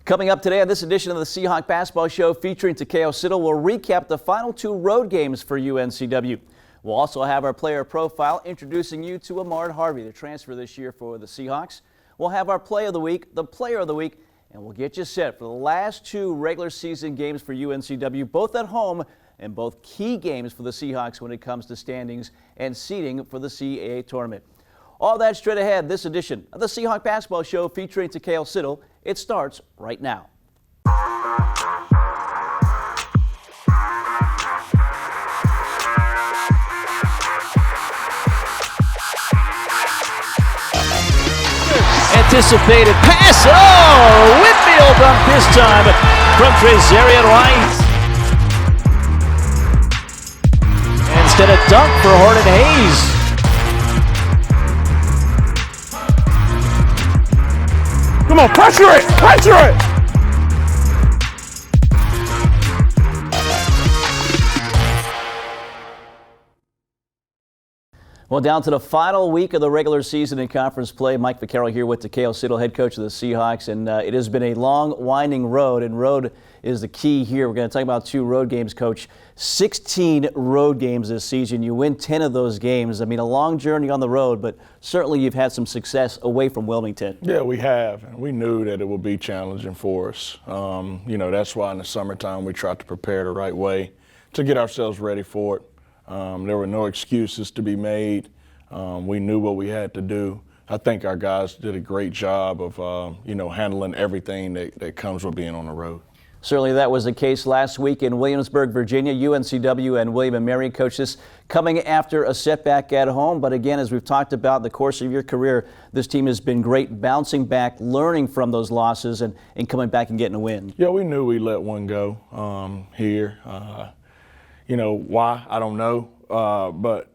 Coming up today on this edition of the Seahawk Basketball Show featuring Takeo Siddle, we'll recap the final 2 road games for UNCW. We'll also have our player profile introducing you to Ahmad Harvey, the transfer this year for the Seahawks. We'll have our play of the week, the player of the week, and we'll get you set for the last 2 regular season games for UNCW, both at home and both key games for the Seahawks when it comes to standings and seeding for the CAA tournament. All that straight ahead, this edition of the Seahawk Basketball Show featuring Takeo Siddle. It starts right now. Anticipated pass. Oh, Whitfield dunk this time from Trezarian White. Instead of dunk for Horton Hayes. Come on, pressure it! Pressure it! Well, down to the final week of the regular season in conference play. Mike Vaccaro here with Takeo Siddle, head coach of the Seahawks, and it has been a long, winding road, and road is the key here. We're going to talk about 2 road games, Coach. 16 road games this season. You win 10 of those games. I mean, a long journey on the road, but certainly you've had some success away from Wilmington. Yeah, we have, and we knew that it would be challenging for us. That's why in the summertime we tried to prepare the right way to get ourselves ready for it. There were no excuses to be made. We knew what we had to do. I think our guys did a great job of, handling everything that comes with being on the road. Certainly that was the case last week in Williamsburg, Virginia. UNCW and William & Mary, Coach, this coming after a setback at home. But again, as we've talked about in the course of your career, this team has been great bouncing back, learning from those losses, and coming back and getting a win. Yeah, we knew we let one go here. Why? I don't know. But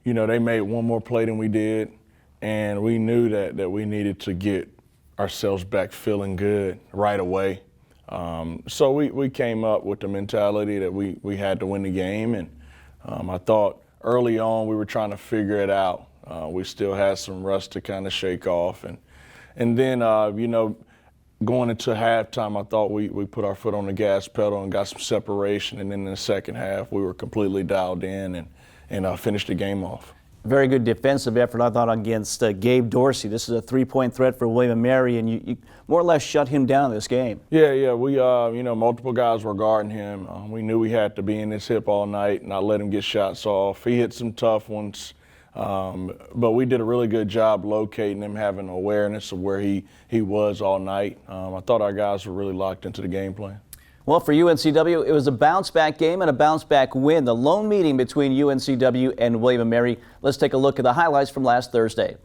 they made one more play than we did, and we knew that we needed to get ourselves back feeling good right away. So we came up with the mentality that we had to win the game, and I thought early on we were trying to figure it out. We still had some rust to kind of shake off, and then going into halftime, I thought we put our foot on the gas pedal and got some separation, and then in the second half we were completely dialed in and finished the game off. Very good defensive effort, I thought, against Gabe Dorsey. This is a 3-point threat for William & Mary, and you more or less shut him down in this game. Yeah, we, multiple guys were guarding him. We knew we had to be in his hip all night, not let him get shots off. He hit some tough ones, but we did a really good job locating him, having awareness of where he was all night. I thought our guys were really locked into the game plan. Well, for UNCW, it was a bounce-back game and a bounce-back win. The lone meeting between UNCW and William & Mary. Let's take a look at the highlights from last Thursday.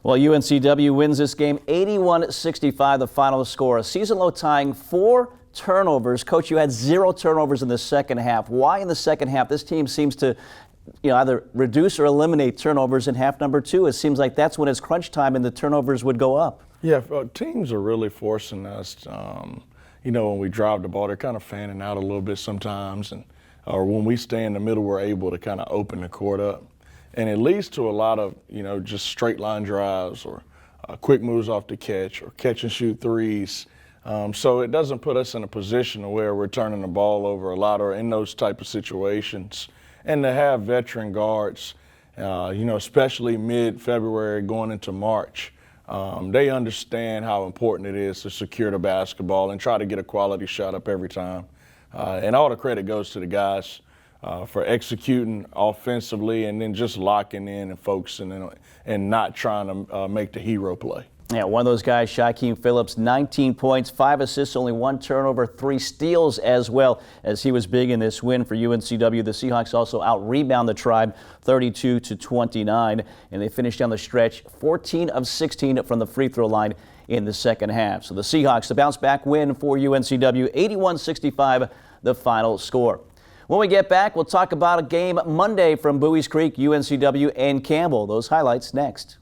Well, UNCW wins this game 81-65, the final score. A season-low tying 4 turnovers. Coach, you had 0 turnovers in the second half. Why in the second half? This team seems to either reduce or eliminate turnovers in half number 2. It seems like that's when it's crunch time and the turnovers would go up. Yeah, teams are really forcing us. When we drive the ball, they're kind of fanning out a little bit sometimes. Or when we stay in the middle, we're able to kind of open the court up. And it leads to a lot of, just straight line drives or quick moves off the catch or catch and shoot threes. So it doesn't put us in a position where we're turning the ball over a lot or in those type of situations. And to have veteran guards, especially mid-February going into March, they understand how important it is to secure the basketball and try to get a quality shot up every time. And all the credit goes to the guys for executing offensively and then just locking in and focusing and not trying to make the hero play. Yeah, one of those guys, Shaquem Phillips, 19 points, 5 assists, only 1 turnover, 3 steals as well, as he was big in this win for UNCW. The Seahawks also out-rebound the Tribe 32-29, and they finished down the stretch 14 of 16 from the free throw line in the second half. So the Seahawks, the bounce-back win for UNCW, 81-65, the final score. When we get back, we'll talk about a game Monday from Buies Creek, UNCW, and Campbell. Those highlights next.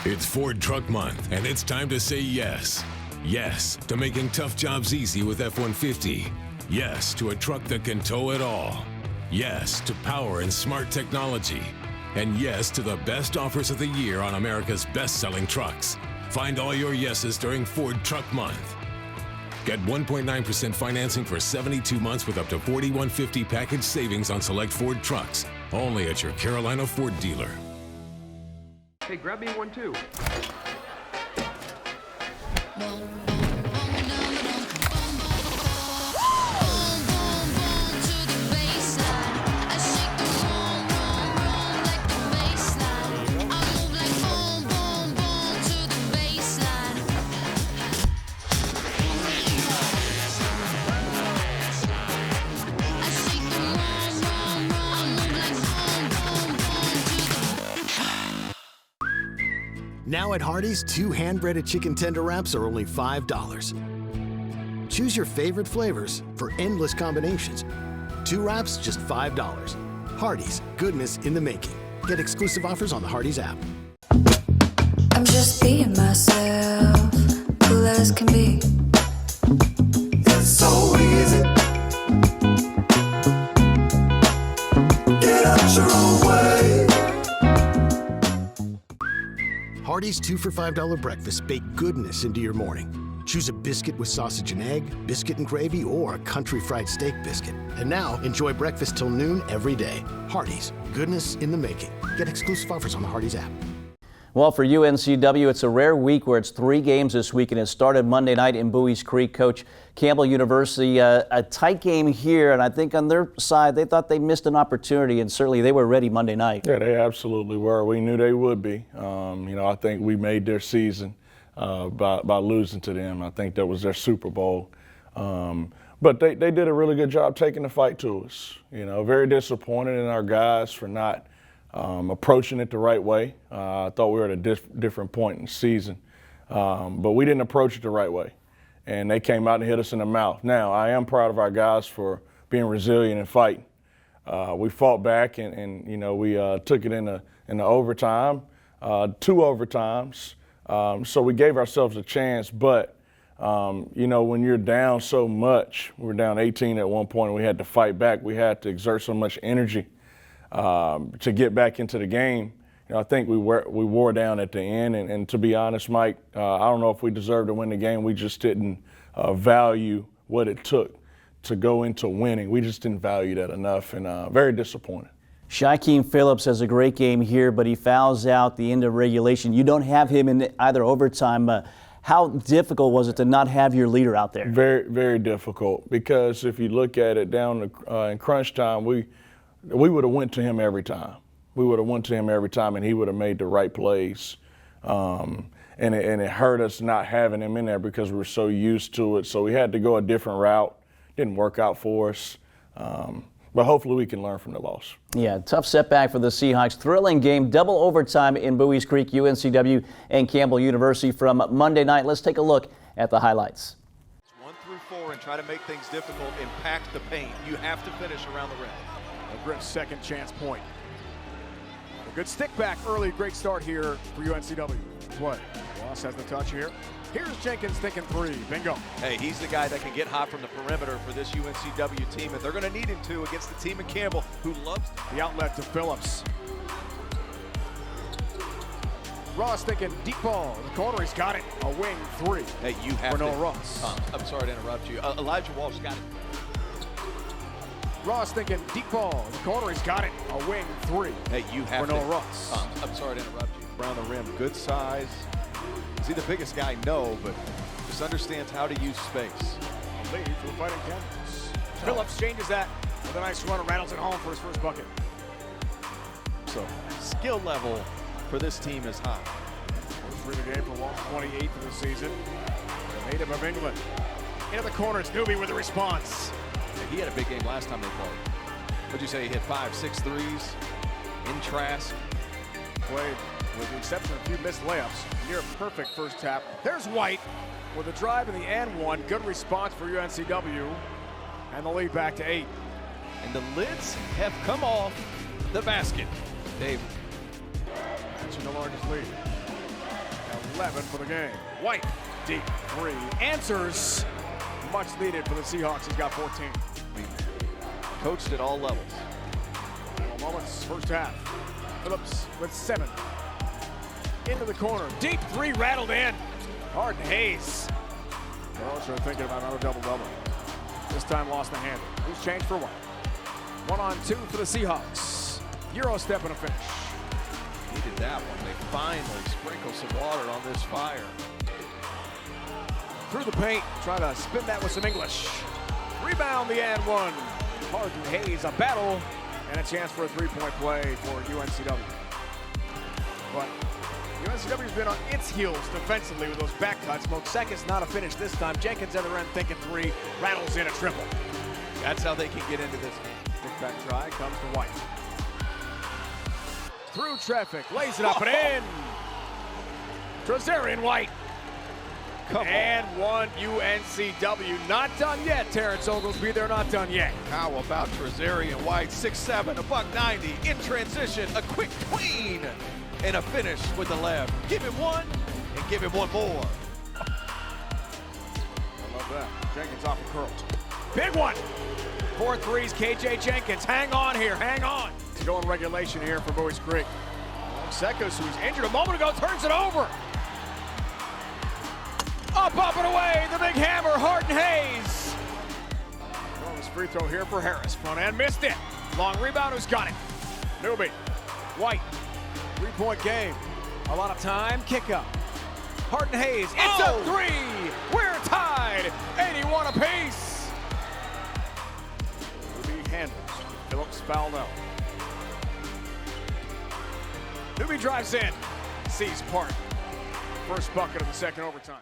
It's Ford Truck Month, and it's time to say yes. Yes to making tough jobs easy with F-150. Yes to a truck that can tow it all. Yes to power and smart technology. And yes to the best offers of the year on America's best-selling trucks. Find all your yeses during Ford Truck Month. Get 1.9% financing for 72 months with up to $4,150 package savings on select Ford trucks. Only at your Carolina Ford dealer. Hey, grab me one too. Now at Hardee's, 2 hand-breaded chicken tender wraps are only $5. Choose your favorite flavors for endless combinations. 2 wraps, just $5. Hardee's, goodness in the making. Get exclusive offers on the Hardee's app. I'm just being myself, cool as can be. It's so easy. Get out your own way. Hardee's 2 for $5 breakfast bake goodness into your morning. Choose a biscuit with sausage and egg, biscuit and gravy, or a country fried steak biscuit. And now, enjoy breakfast till noon every day. Hardee's, goodness in the making. Get exclusive offers on the Hardee's app. Well, for UNCW, it's a rare week where it's 3 games this week, and it started Monday night in Buies Creek. Coach, Campbell University, a tight game here, and I think on their side, they thought they missed an opportunity, and certainly they were ready Monday night. Yeah, they absolutely were. We knew they would be. I think we made their season by losing to them. I think that was their Super Bowl. But they did a really good job taking the fight to us. Very disappointed in our guys for not approaching it the right way. I thought we were at a different point in the season, but we didn't approach it the right way. And they came out and hit us in the mouth. Now, I am proud of our guys for being resilient and fighting. We fought back and we took it in the overtime, 2 overtimes. So we gave ourselves a chance, but when you're down so much, we were down 18 at one point and we had to fight back. We had to exert so much energy to get back into the game. I think we wore down at the end, and to be honest, Mike, I don't know if we deserved to win the game. We just didn't value what it took to go into winning. We just didn't value that enough, and very disappointed. Shaquem Phillips has a great game here, but he fouls out the end of regulation. You don't have him in either overtime. How difficult was it to not have your leader out there? Very, very difficult, because if you look at it down in crunch time, we would have went to him every time. We would have went to him every time, and he would have made the right plays. And it hurt us not having him in there because we were so used to it. So we had to go a different route. Didn't work out for us. but hopefully we can learn from the loss. Yeah, tough setback for the Seahawks. Thrilling game, double overtime in Bowie's Creek, UNCW and Campbell University from Monday night. Let's take a look at the highlights. 1 through 4 and try to make things difficult, impact the paint. You have to finish around the rim. A Griff's second chance point. A good stick back early, great start here for UNCW. Play. Ross has the touch here. Here's Jenkins thinking three. Bingo. Hey, he's the guy that can get hot from the perimeter for this UNCW team, and they're going to need him to against the team in Campbell, who loves the outlet to Phillips. Ross thinking deep ball. The corner, he's got it. A wing three. Hey, you have for to. Noah Ross. I'm sorry to interrupt you. Elijah Walsh got it. Ross thinking deep ball. The corner, he's got it. A wing three. Hey, you have for Noah Ross. I'm sorry to interrupt you. Around the rim, good size. Is he the biggest guy? No, but just understands how to use space. Lead for the Fighting Cannons. Phillips changes that with a nice run and rattles it home for his first bucket. So, skill level for this team is high. First game for Walsh, 28 for the season. The native of England. Into the corner, it's Newby with a response. He had a big game last time they played. What'd you say? He hit 5, 6 threes in Trask. Played, with the exception of a few missed layups, near perfect first tap. There's White with a drive in the and one. Good response for UNCW. And the lead back to 8. And the lids have come off the basket. Dave. That's the largest lead. 11 for the game. White, deep three. Answers. Much needed for the Seahawks. He's got 14. Coached at all levels. Moments, first half. Phillips with 7. Into the corner. Deep three rattled in. Harden Hayes. They're also thinking about another double-double. This time lost the handle. Who's changed for White? 1-on-2 for the Seahawks. Euro step and a finish. Needed that one. They finally sprinkle some water on this fire. Through the paint. Try to spin that with some English. Rebound the and one. Harden Hayes, a battle. And a chance for a three-point play for UNCW. But UNCW's been on its heels defensively with those back cuts. Mosek's not a finish this time. Jenkins at the end thinking three. Rattles in a triple. That's how they can get into this game. Big back try comes to White. Through traffic. Lays it up and in. Trezarian White. And one UNCW. Not done yet, Terrence Oglesby. They're not done yet. How about Trezarian White? 6'7", $190 in transition. A quick tween and a finish with the left. Give him one and give him one more. I love that. Jenkins off a curl. Big one. 4 threes, KJ Jenkins. Hang on here, hang on. To go in regulation here for Bowie's Creek. Sekos, who's injured a moment ago, turns it over. Up and away, the big hammer, Harden Hayes. Well, this free throw here for Harris. Front end missed it. Long rebound, who's got it? Newby. White. 3-point game. A lot of time, kick up. Harden Hayes, it's a three. We're tied, 81 apiece. Newby handles. Phillips fouled out. Newby drives in. Sees Park. First bucket of the second overtime.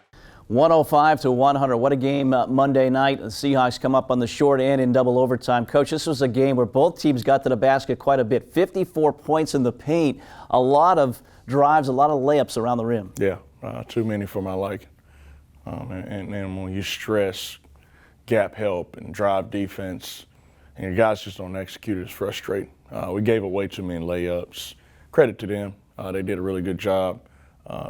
105-100. What a game Monday night. The Seahawks come up on the short end in double overtime. Coach, this was a game where both teams got to the basket quite a bit. 54 points in the paint. A lot of drives, a lot of layups around the rim. Yeah, too many for my liking. And when you stress gap help and drive defense, and your guys just don't execute, it's frustrating. We gave away too many layups. Credit to them. They did a really good job.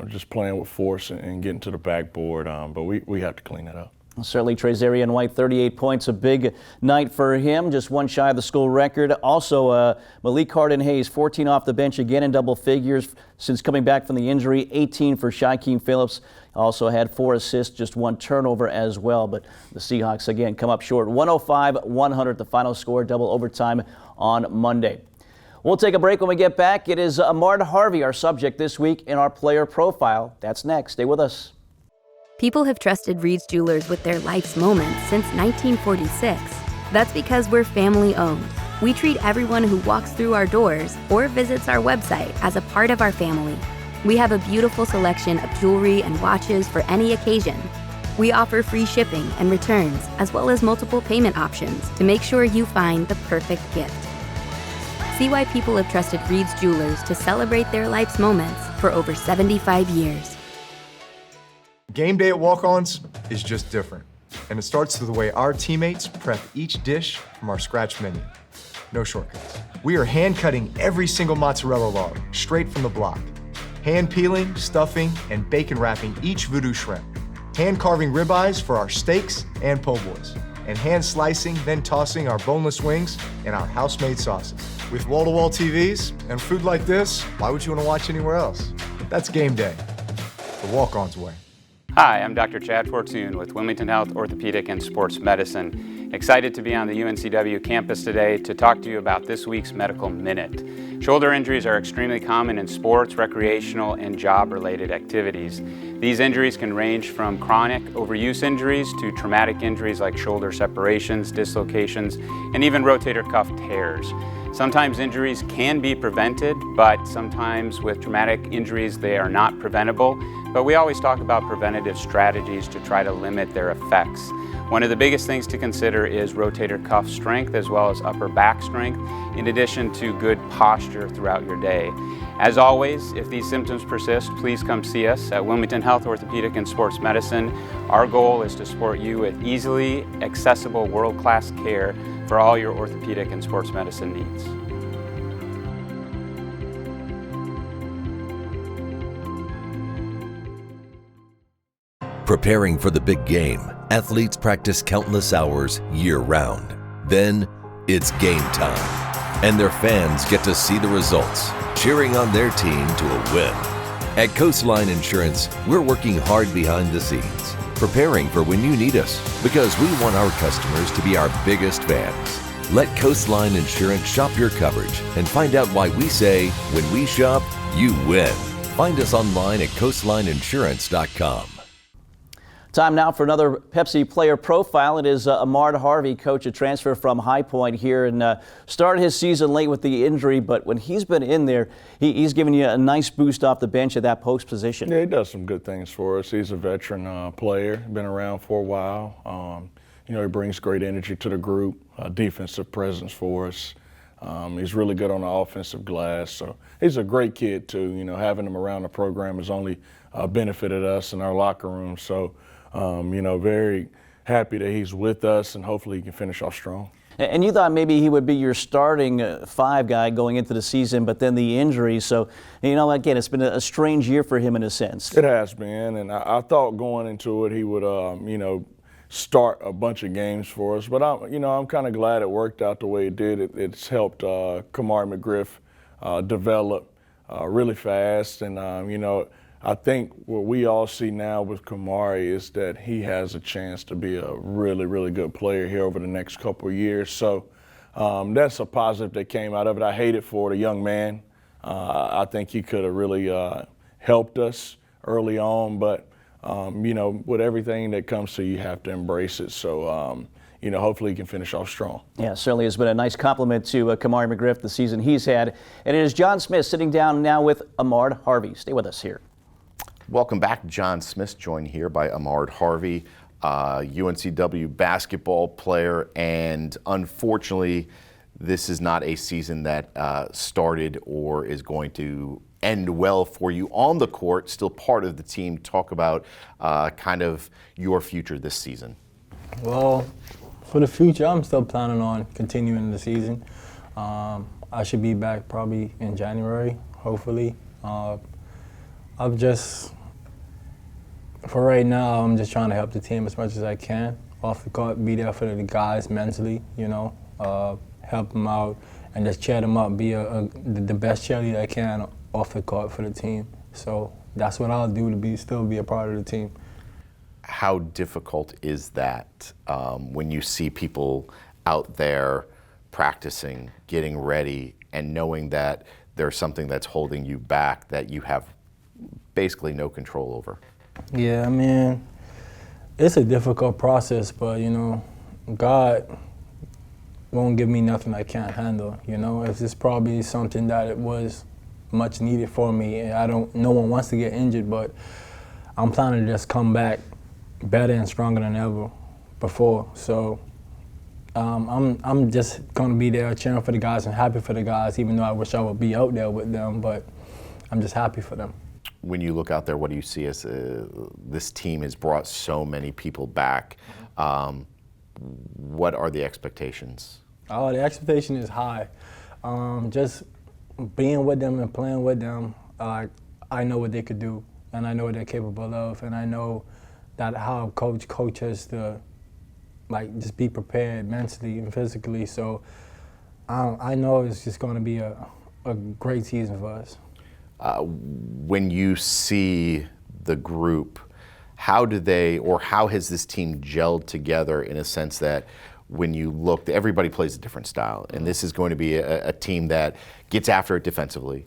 Just playing with force and getting to the backboard, but we have to clean that up. Certainly, Trezarian White, 38 points, a big night for him, just one shy of the school record. Also, Malik Harden Hayes, 14 off the bench, again in double figures since coming back from the injury, 18 for Shaquem Phillips. Also had 4 assists, just 1 turnover as well, but the Seahawks, again, come up short. 105-100, the final score, double overtime on Monday. We'll take a break. When we get back, it is Ahmad Harvey, our subject this week in our player profile. That's next. Stay with us. People have trusted Reed's Jewelers with their life's moments since 1946. That's because we're family owned. We treat everyone who walks through our doors or visits our website as a part of our family. We have a beautiful selection of jewelry and watches for any occasion. We offer free shipping and returns, as well as multiple payment options to make sure you find the perfect gift. See why people have trusted Reed's Jewelers to celebrate their life's moments for over 75 years. Game day at Walk-Ons is just different, and it starts with the way our teammates prep each dish from our scratch menu. No shortcuts. We are hand-cutting every single mozzarella log straight from the block, hand-peeling, stuffing, and bacon wrapping each voodoo shrimp, hand-carving ribeyes for our steaks and po' boys, and hand-slicing, then tossing our boneless wings and our house-made sauces. With wall-to-wall TVs and food like this, why would you want to watch anywhere else? That's game day, the Walk-Ons way. Hi, I'm Dr. Chad Fortune with Wilmington Health Orthopedic and Sports Medicine. Excited to be on the UNCW campus today to talk to you about this week's Medical Minute. Shoulder injuries are extremely common in sports, recreational, and job-related activities. These injuries can range from chronic overuse injuries to traumatic injuries like shoulder separations, dislocations, and even rotator cuff tears. Sometimes injuries can be prevented, but sometimes with traumatic injuries they are not preventable. But we always talk about preventative strategies to try to limit their effects. One of the biggest things to consider is rotator cuff strength as well as upper back strength, in addition to good posture throughout your day. As always, if these symptoms persist, please come see us at Wilmington Health Orthopedic and Sports Medicine. Our goal is to support you with easily accessible world-class care for all your orthopedic and sports medicine needs. Preparing for the big game, athletes practice countless hours year-round. Then, it's game time, and their fans get to see the results, cheering on their team to a win. At Coastline Insurance, we're working hard behind the scenes, preparing for when you need us, because we want our customers to be our biggest fans. Let Coastline Insurance shop your coverage and find out why we say, when we shop, you win. Find us online at coastlineinsurance.com. Time now for another Pepsi player profile. It is Ahmad Harvey, coach, a transfer from High Point here, and started his season late with the injury, but when he's been in there, he's given you a nice boost off the bench at that post position. Yeah, he does some good things for us. He's a veteran player, been around for a while. You know, he brings great energy to the group, defensive presence for us. He's really good on the offensive glass, so he's a great kid too. You know, having him around the program has only benefited us in our locker room. So, you know, very happy that he's with us, and hopefully he can finish off strong. And you thought maybe he would be your starting five guy going into the season, but then the injury. So, you know, again, it's been a strange year for him in a sense. It has been, and I thought going into it he would, you know, start a bunch of games for us. But I'm kind of glad it worked out the way it did. It's helped Kamari McGriff develop really fast, and you know, I think what we all see now with Kamari is that he has a chance to be a really, really good player here over the next couple of years. So that's a positive that came out of it. I hate it for the young man. I think he could have really helped us early on, but you know, with everything that comes to you, you have to embrace it. So, you know, hopefully he can finish off strong. Yeah, certainly has been a nice compliment to Kamari McGriff the season he's had. And it is John Smith sitting down now with Ahmad Harvey. Stay with us here. Welcome back. John Smith, joined here by Ahmad Harvey, UNCW basketball player, and unfortunately, this is not a season that started or is going to end well for you on the court. Still part of the team. Talk about kind of your future this season. Well, for the future, I'm still planning on continuing the season. I should be back probably in January, hopefully. I'm just, for right now, I'm just trying to help the team as much as I can. Off the court, be there for the guys mentally, you know, help them out and just cheer them up, be the best cheerleader I can off the court for the team. So that's what I'll do to still be a part of the team. How difficult is that when you see people out there practicing, getting ready, and knowing that there's something that's holding you back that you have basically no control over? Yeah, I mean, it's a difficult process, but you know, God won't give me nothing I can't handle. You know, if it's probably something that it was much needed for me, no one wants to get injured, but I'm planning to just come back better and stronger than ever before. So I'm just gonna be there cheering for the guys and happy for the guys, even though I wish I would be out there with them, but I'm just happy for them. When you look out there, what do you see as this team has brought so many people back? What are the expectations? Oh, the expectation is high. Just being with them and playing with them, I know what they could do, and I know what they're capable of, and I know that how coach coaches to just be prepared mentally and physically. So I know it's just going to be a great season for us. When you see the group, how has this team gelled together in a sense that when you look, everybody plays a different style, and this is going to be a team that gets after it defensively.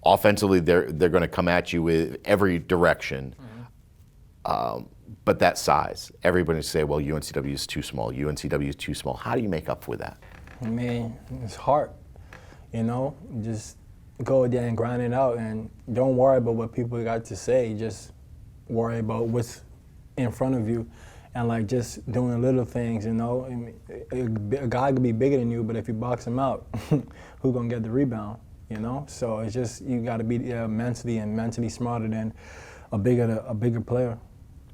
Offensively, they're going to come at you with every direction. But that size, everybody say, well, UNCW is too small, UNCW is too small. How do you make up for that? I mean, it's hard, just go there and grind it out, and don't worry about what people got to say. Just worry about what's in front of you, and just doing little things. I mean, a guy could be bigger than you, but if you box him out, who's gonna get the rebound? So it's just you got to be mentally smarter than a bigger player.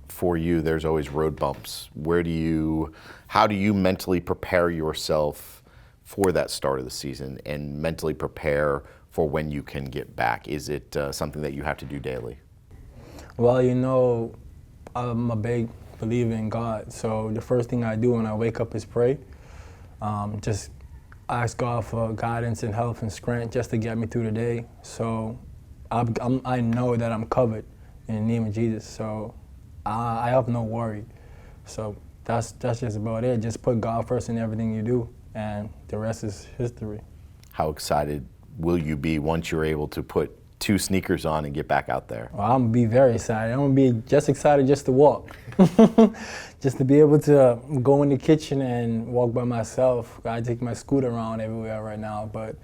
For you, there's always road bumps. How do you mentally prepare yourself for that start of the season and mentally prepare for when you can get back? Is it something that you have to do daily? Well, I'm a big believer in God. So the first thing I do when I wake up is pray. Just ask God for guidance and help and strength just to get me through the day. So I know that I'm covered in the name of Jesus. So I have no worry. So that's just about it. Just put God first in everything you do, and the rest is history. How excited will you be once you're able to put 2 sneakers on and get back out there? Well, I'm gonna be very excited. I'm gonna be just excited just to walk. Just to be able to go in the kitchen and walk by myself. I take my scooter around everywhere right now, but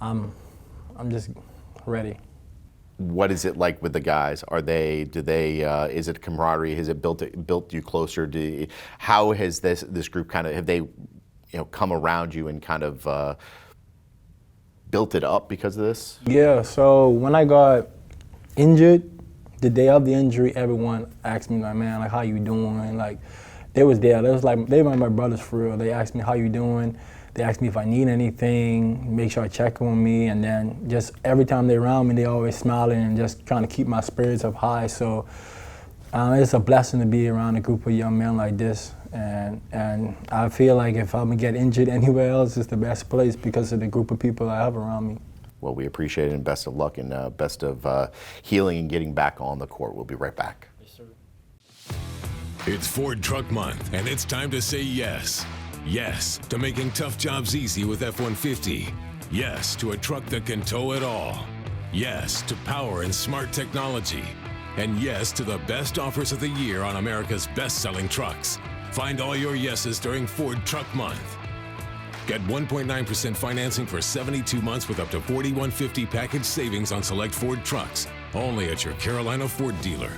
I'm just ready. What is it like with the guys? Is it camaraderie? Has it built you closer? How has this group have they come around you and kind of built it up because of this? Yeah, so when I got injured, the day of the injury, everyone asked me, man, how you doing? They was there. They were my brothers for real. They asked me, how you doing? They asked me if I need anything, make sure I check on me, and then just every time they're around me, they always smiling and just trying to keep my spirits up high. So it's a blessing to be around a group of young men like this. And I feel like if I'm gonna get injured anywhere else, it's the best place because of the group of people I have around me. Well, we appreciate it, and best of luck, and best of healing and getting back on the court. We'll be right back. Yes, sir. It's Ford Truck Month, and it's time to say yes. Yes to making tough jobs easy with F-150. Yes to a truck that can tow it all. Yes to power and smart technology. And yes to the best offers of the year on America's best-selling trucks. Find all your yeses during Ford Truck Month. Get 1.9% financing for 72 months with up to $4,150 package savings on select Ford trucks. Only at your Carolina Ford dealer.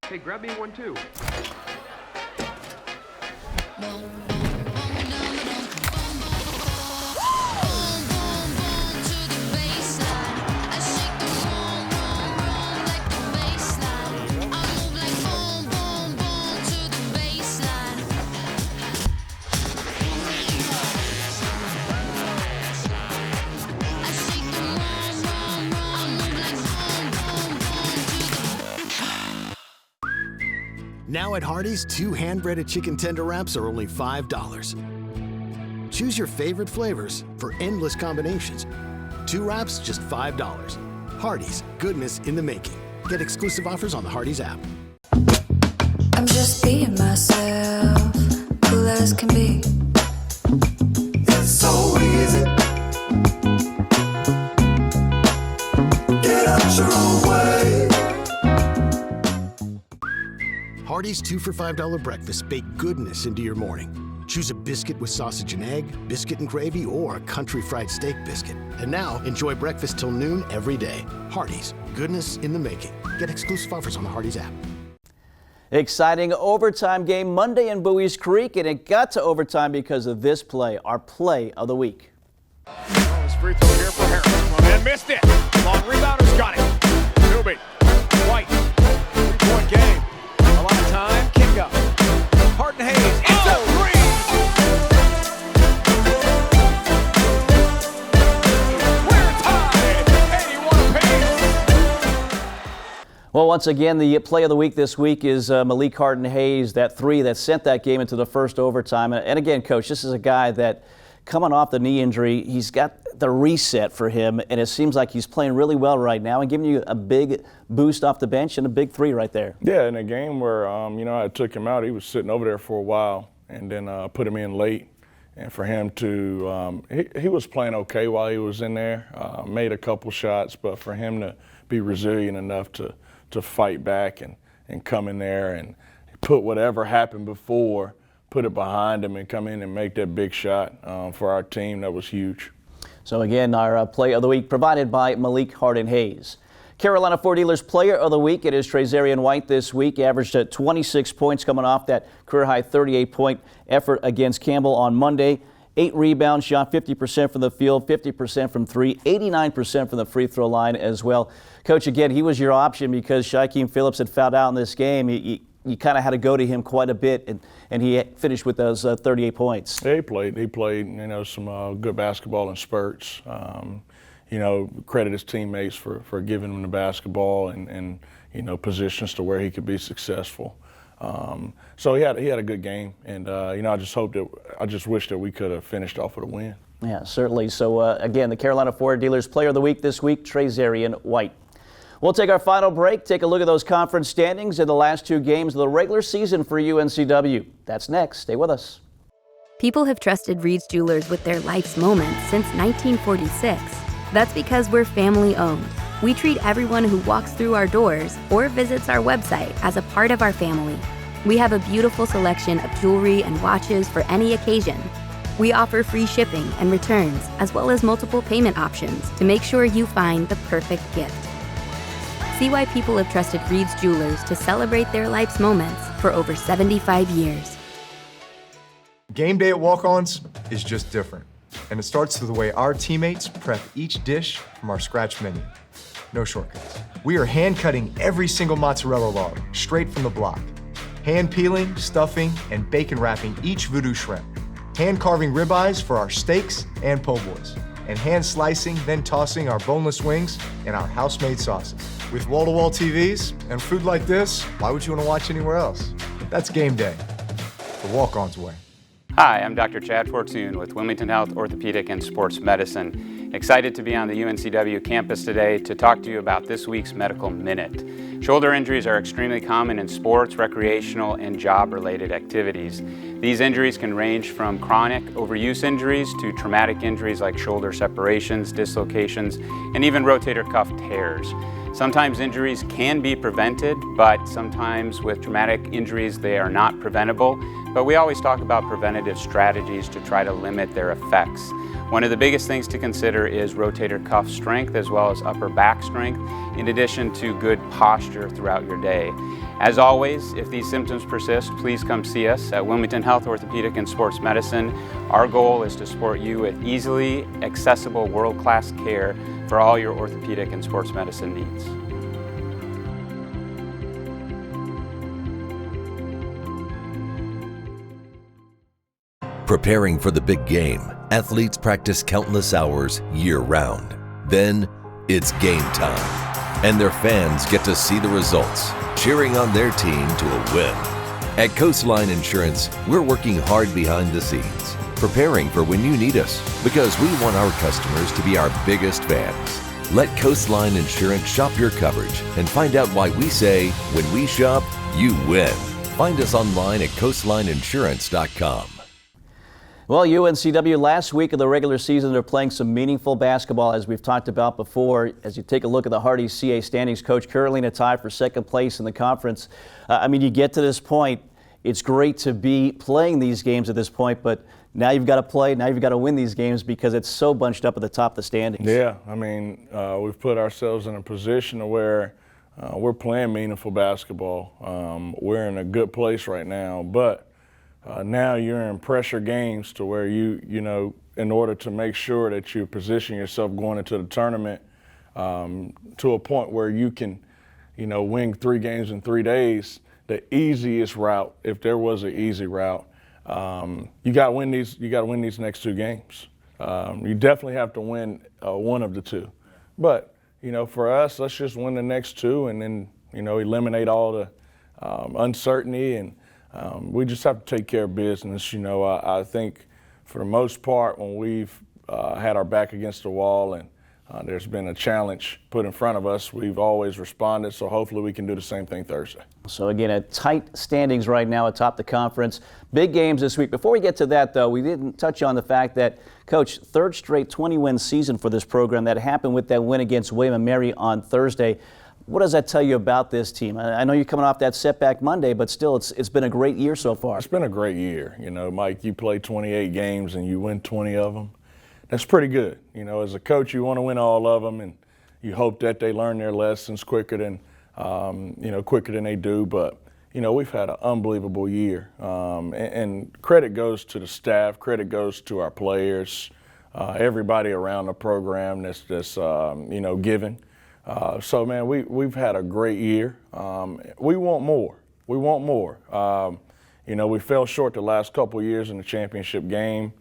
Hey, grab me one too. Now at Hardee's, 2 hand-breaded chicken tender wraps are only $5. Choose your favorite flavors for endless combinations. 2 wraps, just $5. Hardee's, goodness in the making. Get exclusive offers on the Hardee's app. I'm just being myself, cool as can be. It's so easy. Get out your own way. Hardee's 2 for $5 breakfast bake goodness into your morning. Choose a biscuit with sausage and egg, biscuit and gravy, or a country fried steak biscuit. And now, enjoy breakfast till noon every day. Hardee's, goodness in the making. Get exclusive offers on the Hardee's app. Exciting overtime game Monday in Bowie's Creek, and it got to overtime because of this play, our play of the week. Free throw here for Harris. One man missed it. Long rebound, who's got it? Newby, White, 3-point game. A lot of time, kick up. Harden Hayes, it's a three! We're tied, 81 apiece. Well, once again, the play of the week this week is Malik Harden Hayes, that three that sent that game into the first overtime. And again, Coach, this is a guy that coming off the knee injury, he's got the reset for him, and it seems like he's playing really well right now and giving you a big boost off the bench and a big three right there. Yeah, in a game where, I took him out, he was sitting over there for a while and then put him in late. And for him to, he was playing okay while he was in there, made a couple shots, but for him to be resilient enough to fight back and come in there and put whatever happened before, put it behind him and come in and make that big shot for our team, that was huge. So again, our play of the week provided by Malik Harden Hayes. Carolina Ford Dealers Player of the Week, it is Trazarian White this week. Averaged at 26 points coming off that career-high 38-point effort against Campbell on Monday. 8 rebounds, shot 50% from the field, 50% from three, 89% from the free throw line as well. Coach, again, he was your option because Shaquem Phillips had fouled out in this game. You kind of had to go to him quite a bit, and he finished with those 38 points. Yeah, he played, some good basketball in spurts. Credit his teammates for giving him the basketball and positions to where he could be successful. So he had a good game, and I just wish that we could have finished off with a win. Yeah, certainly. So again, the Carolina Ford Dealers Player of the Week this week, Trazarian White. We'll take our final break, take a look at those conference standings in the last 2 games of the regular season for UNCW. That's next. Stay with us. People have trusted Reed's Jewelers with their life's moments since 1946. That's because we're family owned. We treat everyone who walks through our doors or visits our website as a part of our family. We have a beautiful selection of jewelry and watches for any occasion. We offer free shipping and returns, as well as multiple payment options to make sure you find the perfect gift. See why people have trusted Reed's Jewelers to celebrate their life's moments for over 75 years. Game day at Walk-Ons is just different. And it starts with the way our teammates prep each dish from our scratch menu. No shortcuts. We are hand cutting every single mozzarella log straight from the block. Hand peeling, stuffing, and bacon wrapping each voodoo shrimp. Hand carving ribeyes for our steaks and po' boys. And hand slicing, then tossing our boneless wings and our house-made sauces. With wall-to-wall TVs and food like this, why would you want to watch anywhere else? That's game day, the Walk-Ons way. Hi, I'm Dr. Chad Fortune with Wilmington Health Orthopedic and Sports Medicine. Excited to be on the UNCW campus today to talk to you about this week's Medical Minute. Shoulder injuries are extremely common in sports, recreational, and job-related activities. These injuries can range from chronic overuse injuries to traumatic injuries like shoulder separations, dislocations, and even rotator cuff tears. Sometimes injuries can be prevented, but sometimes with traumatic injuries they are not preventable. But we always talk about preventative strategies to try to limit their effects. One of the biggest things to consider is rotator cuff strength as well as upper back strength, in addition to good posture throughout your day. As always, if these symptoms persist, please come see us at Wilmington Health Orthopedic and Sports Medicine. Our goal is to support you with easily accessible world-class care for all your orthopedic and sports medicine needs. Preparing for the big game, athletes practice countless hours year-round. Then, it's game time, and their fans get to see the results, cheering on their team to a win. At Coastline Insurance, we're working hard behind the scenes, preparing for when you need us, because we want our customers to be our biggest fans. Let Coastline Insurance shop your coverage and find out why we say, when we shop, you win. Find us online at coastlineinsurance.com. Well, UNCW last week of the regular season, they're playing some meaningful basketball, as we've talked about before. As you take a look at the Hardee's CA standings, Coach, currently in a tie for second place in the conference. You get to this point, it's great to be playing these games at this point, but now you've got to play, now you've got to win these games because it's so bunched up at the top of the standings. Yeah, I mean, we've put ourselves in a position where we're playing meaningful basketball. We're in a good place right now, but now you're in pressure games to where you know, in order to make sure that you position yourself going into the tournament to a point where you can, you know, win 3 games in 3 days, the easiest route, if there was an easy route, you got to win these. You got to win these next 2 games. You definitely have to win one of the 2. But you know, for us, let's just win the next 2, and then you know, eliminate all the uncertainty, and we just have to take care of business. You know, I think for the most part, when we've had our back against the wall and there's been a challenge put in front of us, we've always responded, so hopefully we can do the same thing Thursday. So again, a tight standings right now atop the conference. Big games this week. Before we get to that, though, we didn't touch on the fact that, Coach, 3rd straight 20-win season for this program. That happened with that win against William & Mary on Thursday. What does that tell you about this team? I know you're coming off that setback Monday, but still, it's been a great year so far. It's been a great year. You know, Mike, you play 28 games and you win 20 of them. That's pretty good. You know, as a coach, you want to win all of them, and you hope that they learn their lessons quicker than they do. But, you know, we've had an unbelievable year. And credit goes to the staff, credit goes to our players, everybody around the program that's giving. So, man, we've had a great year. We want more. We want more. You know, we fell short the last couple of years in the championship game.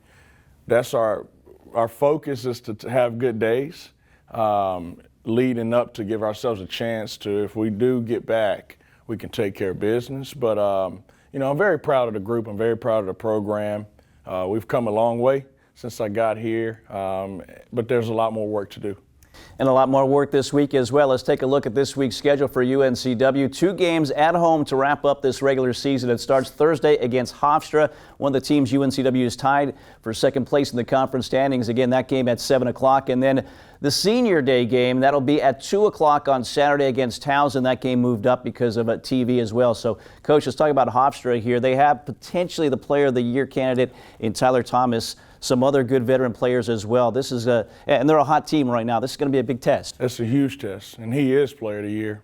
That's our focus is to have good days leading up to give ourselves a chance to, if we do get back, we can take care of business. But, you know, I'm very proud of the group. I'm very proud of the program. We've come a long way since I got here, but there's a lot more work to do. And a lot more work this week as well. Let's take a look at this week's schedule for UNCW. 2 games at home to wrap up this regular season. It starts Thursday against Hofstra, one of the teams UNCW is tied for 2nd place in the conference standings. Again, that game at 7 o'clock. And then the Senior Day game, that'll be at 2 o'clock on Saturday against Towson. That game moved up because of a TV as well. So, Coach, let's talk about Hofstra here. They have potentially the Player of the Year candidate in Tyler Thomas, some other good veteran players as well. This is and they're a hot team right now. This is going to be a big test. It's a huge test, and he is Player of the Year.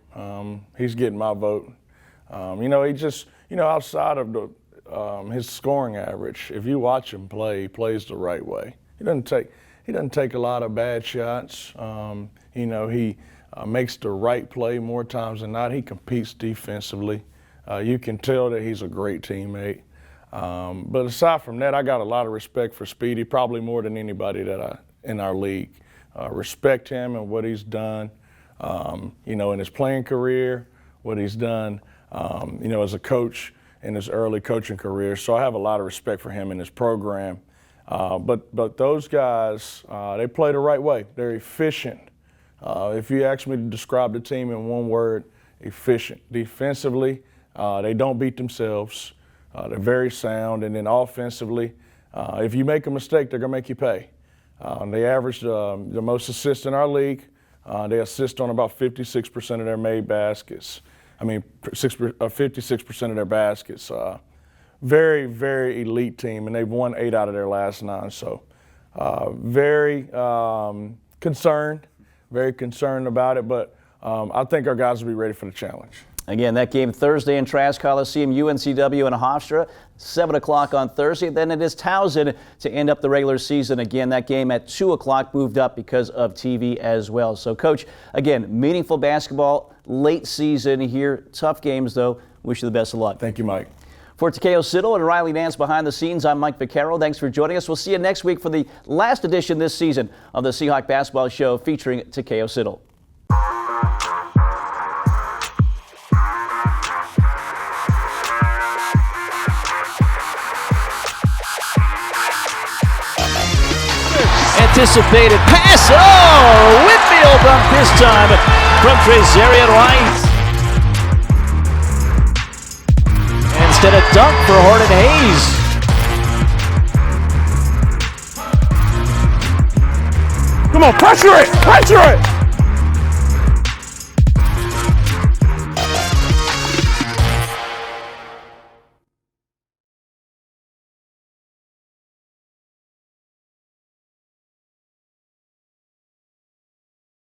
He's getting my vote. You know, he just, you know, outside of his scoring average, if you watch him play, he plays the right way. He doesn't take a lot of bad shots. You know, he makes the right play more times than not. He competes defensively. You can tell that he's a great teammate. But aside from that, I got a lot of respect for Speedy, probably more than anybody in our league. Respect him and what he's done, you know, in his playing career, what he's done, you know, as a coach in his early coaching career. So I have a lot of respect for him and his program. But those guys, they play the right way. They're efficient. If you ask me to describe the team in one word, efficient. Defensively, they don't beat themselves. They're very sound, and then offensively, if you make a mistake, they're going to make you pay. They average the most assists in our league. They assist on about 56% of their made baskets. 56% of their baskets. Very, very elite team, and they've won 8 out of their last 9. So very concerned about it, but I think our guys will be ready for the challenge. Again, that game Thursday in Trask Coliseum, UNCW and Hofstra, 7 o'clock on Thursday. Then it is Towson to end up the regular season. Again, that game at 2 o'clock moved up because of TV as well. So, Coach, again, meaningful basketball, late season here. Tough games, though. Wish you the best of luck. Thank you, Mike. For Takeo Siddle and Riley Nance behind the scenes, I'm Mike Vaccaro. Thanks for joining us. We'll see you next week for the last edition this season of the Seahawk Basketball Show featuring Takeo Siddle. Anticipated pass. Oh, Whitfield dunk this time from Trezarian White. Instead of dunk for Horton Hayes. Come on, pressure it! Pressure it!